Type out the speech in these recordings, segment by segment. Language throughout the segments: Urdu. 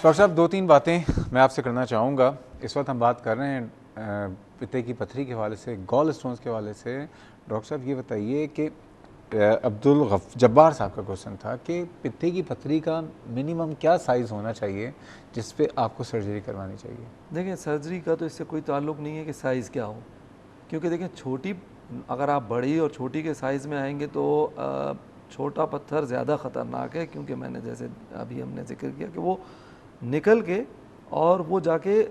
ڈاکٹر صاحب 2-3 باتیں میں آپ سے کرنا چاہوں گا. اس وقت ہم بات کر رہے ہیں پتے کی پتھری کے حوالے سے, گال اسٹونز کے حوالے سے. ڈاکٹر صاحب یہ بتائیے کہ عبدالجبار صاحب کا کوشچن تھا کہ پتے کی پتھری کا منیمم کیا سائز ہونا چاہیے جس پہ آپ کو سرجری کروانی چاہیے؟ دیکھیں سرجری کا تو اس سے کوئی تعلق نہیں ہے کہ سائز کیا ہو, کیونکہ دیکھیں چھوٹی, اگر آپ بڑی اور چھوٹی کے سائز میں آئیں گے تو چھوٹا پتھر زیادہ خطرناک ہے, کیونکہ میں نے جیسے ابھی ہم نے ذکر کیا کہ وہ نکل کے اور وہ جا کے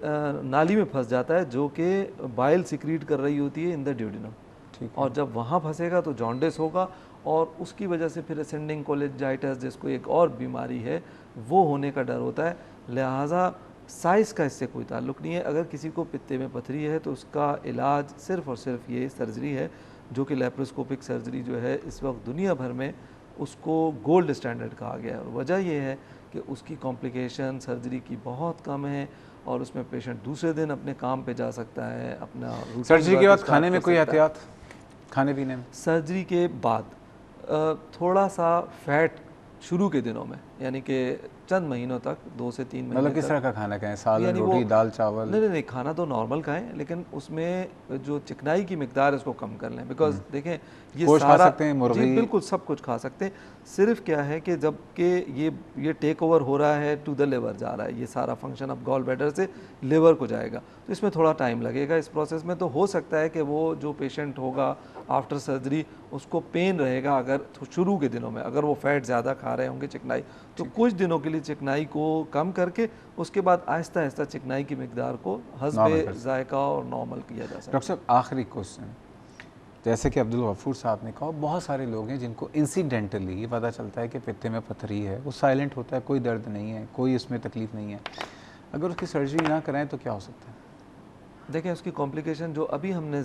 نالی میں پھنس جاتا ہے جو کہ بائل سیکریٹ کر رہی ہوتی ہے ان دا ڈیوڈینم, اور جب وہاں پھنسے گا تو جانڈس ہوگا, اور اس کی وجہ سے پھر اسینڈنگ کولنجائٹس جس کو ایک اور بیماری ہے وہ ہونے کا ڈر ہوتا ہے. لہٰذا سائز کا اس سے کوئی تعلق نہیں ہے. اگر کسی کو پتے میں پتھری ہے تو اس کا علاج صرف اور صرف یہ سرجری ہے, جو کہ لیپروسکوپک سرجری جو ہے اس وقت دنیا بھر میں اس کو گولڈ اسٹینڈرڈ کہا گیا ہے. اور وجہ یہ ہے کہ اس کی کمپلیکیشن سرجری کی بہت کم ہے, اور اس میں پیشنٹ دوسرے دن اپنے کام پہ جا سکتا ہے, اپنا سرجری کے بعد کھانے میں کوئی احتیاط, کھانے پینے میں؟ سرجری کے بعد تھوڑا سا فیٹ شروع کے دنوں میں, یعنی کہ چند مہینوں تک, 2 سے 3 مہینے مطلب کس طرح کا کھانا کھائیں؟ سالن, یعنی روٹی, دال, چاول؟ نہیں, کھانا تو نارمل کھائیں, لیکن اس میں جو چکنائی کی مقدار ہے اس کو کم کر لیں, بیکاز دیکھیں یہ گوشت سارا, کھا سکتے ہیں, مرغی؟ جی بالکل سب کچھ کھا سکتے ہیں. صرف کیا ہے کہ جب کہ یہ ٹیک اوور ہو رہا ہے ٹو دا لیور جا رہا ہے, یہ سارا فنکشن اب گال بیڈر سے لیور کو جائے گا, تو اس میں تھوڑا ٹائم لگے گا اس پروسیس میں. تو ہو سکتا ہے کہ وہ جو پیشنٹ ہوگا آفٹر سرجری اس کو پین رہے گا اگر شروع کے دنوں میں, اگر وہ فیٹ زیادہ کھا رہے ہوں گے چکنائی, تو کچھ دنوں کے لیے چکنائی کو کم کر کے اس کے بعد آہستہ آہستہ چکنائی کی مقدار کو حسب ذائقہ اور نارمل کیا جا سکتا ہے. ڈاکٹر صاحب آخری کوشچن, جیسے کہ عبدالغفور صاحب نے کہا, بہت سارے لوگ ہیں جن کو انسیڈنٹلی یہ پتہ چلتا ہے کہ پتے میں پتھری ہے, وہ سائلنٹ ہوتا ہے, کوئی درد نہیں ہے, کوئی اس میں تکلیف نہیں ہے, اگر اس کی سرجری نہ کرائیں تو کیا ہو سکتا ہے؟ دیکھیں اس کی کمپلیکیشن جو ابھی ہم نے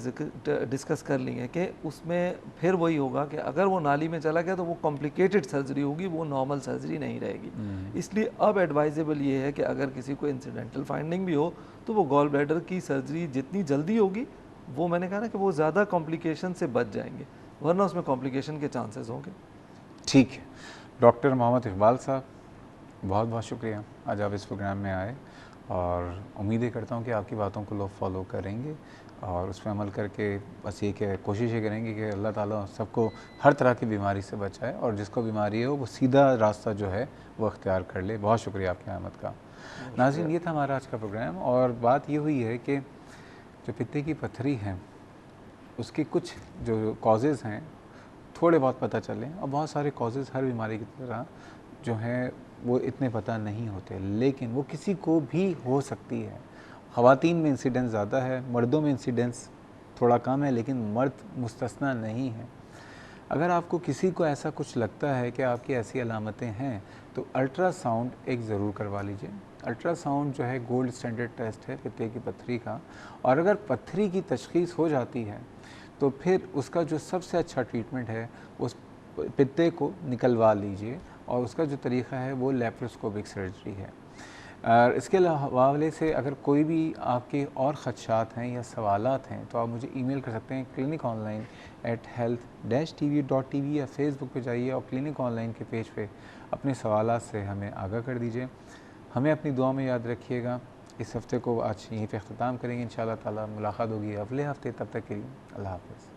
ڈسکس کر لی ہے کہ اس میں پھر وہی ہوگا کہ اگر وہ نالی میں چلا گیا تو وہ کمپلیکیٹڈ سرجری ہوگی, وہ نارمل سرجری نہیں رہے گی. اس لیے اب ایڈوائزیبل یہ ہے کہ اگر کسی کو انسیڈنٹل فائنڈنگ بھی ہو تو وہ گال بلیڈر کی سرجری جتنی جلدی ہوگی, وہ میں نے کہا نا کہ وہ زیادہ کمپلیکیشن سے بچ جائیں گے, ورنہ اس میں کمپلیکیشن کے چانسز ہوں گے. ٹھیک ہے. ڈاکٹر محمد اقبال صاحب بہت بہت شکریہ, آج آپ اس پروگرام میں آئے, اور امیدیں کرتا ہوں کہ آپ کی باتوں کو لوگ فالو کریں گے اور اس پہ عمل کر کے بس یہ کہ کوشش یہ کریں گے کہ اللہ تعالیٰ سب کو ہر طرح کی بیماری سے بچائے, اور جس کو بیماری ہے وہ سیدھا راستہ جو ہے وہ اختیار کر لے. بہت شکریہ آپ کی آمد کا. ناظرین, یہ تھا ہمارا آج کا پروگرام, اور بات یہ ہوئی ہے کہ جو پتے کی پتھری ہے اس کے کچھ جو کازز ہیں تھوڑے بہت پتہ چلیں, اور بہت سارے کازز ہر بیماری کی طرح جو ہیں وہ اتنے پتہ نہیں ہوتے, لیکن وہ کسی کو بھی ہو سکتی ہے. خواتین میں انسیڈنس زیادہ ہے, مردوں میں انسیڈنس تھوڑا کم ہے, لیکن مرد مستثنیٰ نہیں ہیں. اگر آپ کو کسی کو ایسا کچھ لگتا ہے کہ آپ کی ایسی علامتیں ہیں تو الٹرا ساؤنڈ ایک ضرور کروا لیجئے. الٹرا ساؤنڈ جو ہے گولڈ اسٹینڈرڈ ٹیسٹ ہے پتے کی پتھری کا, اور اگر پتھری کی تشخیص ہو جاتی ہے تو پھر اس کا جو سب سے اچھا ٹریٹمنٹ ہے اس پتے کو نکلوا لیجئے, اور اس کا جو طریقہ ہے وہ لیپروسکوپک سرجری ہے. اس کے حوالے سے اگر کوئی بھی آپ کے اور خدشات ہیں یا سوالات ہیں تو آپ مجھے ای میل کر سکتے ہیں cliniconline@health-tv.tv, یا فیس بک پہ جائیے اور کلینک آن لائن کے پیج پہ اپنے سوالات سے ہمیں آگاہ کر دیجئے. ہمیں اپنی دعا میں یاد رکھیے گا. اس ہفتے کو آج یہیں پہ اختتام کریں گے, انشاءاللہ تعالی ملاقات ہوگی اگلے ہفتے. تب تک کے لیے اللہ حافظ.